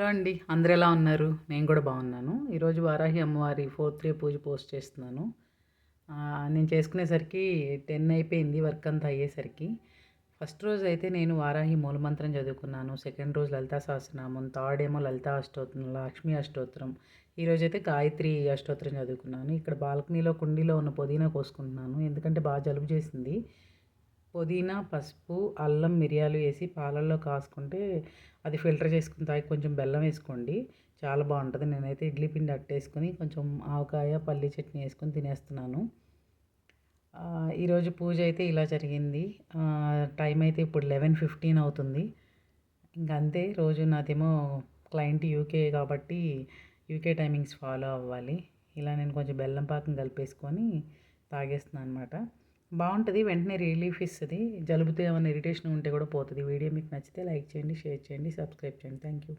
Hello అండి. అందరూ ఎలా ఉన్నారు? నేను కూడా బాగున్నాను. ఈరోజు వారాహి అమ్మవారి 4th డే పూజ పోస్ట్ చేస్తున్నాను. నేను చేసుకునేసరికి 10 అయిపోయింది వర్క్ అంతా అయ్యేసరికి. ఫస్ట్ రోజు అయితే నేను వారాహి మూలమంత్రం చదువుకున్నాను. సెకండ్ రోజు లలితా సహస్రనామం, థర్డ్ ఏమో లలితా అష్టోత్తరం, లక్ష్మీ అష్టోత్తరం. ఈరోజైతే గాయత్రి అష్టోత్తరం చదువుకున్నాను. ఇక్కడ బాల్కనీలో కుండీలో ఉన్న పుదీనా కోసుకుంటున్నాను. ఎందుకంటే బాగా జలుబు చేసింది. పుదీనా, పసుపు, అల్లం, మిరియాలు వేసి పాలల్లో కాసుకుంటే అది ఫిల్టర్ చేసుకుని తాగి కొంచెం బెల్లం వేసుకోండి. చాలా బాగుంటుంది. నేనైతే ఇడ్లీ పిండి అట్టేసుకొని కొంచెం ఆవకాయ, పల్లీ చట్నీ వేసుకొని తినేస్తున్నాను. ఈరోజు పూజ అయితే ఇలా జరిగింది. టైం అయితే ఇప్పుడు 11:15 అవుతుంది. ఇంక అంతే. రోజు నాదేమో క్లయింట్ యూకే కాబట్టి యూకే టైమింగ్స్ ఫాలో అవ్వాలి. ఇలా నేను కొంచెం బెల్లం పాకం కలిపేసుకొని తాగేస్తున్నాను అనమాట. బాగుంటుంది. వెంటనే రిలీఫ్ ఇస్తది. జలుబుతో ఏమైనా ఇరిటేషన్ ఉంటే కూడా పోతది. వీడియో మీకు నచ్చితే లైక్ చేయండి, షేర్ చేయండి, సబ్స్క్రైబ్ చేయండి. Thank you.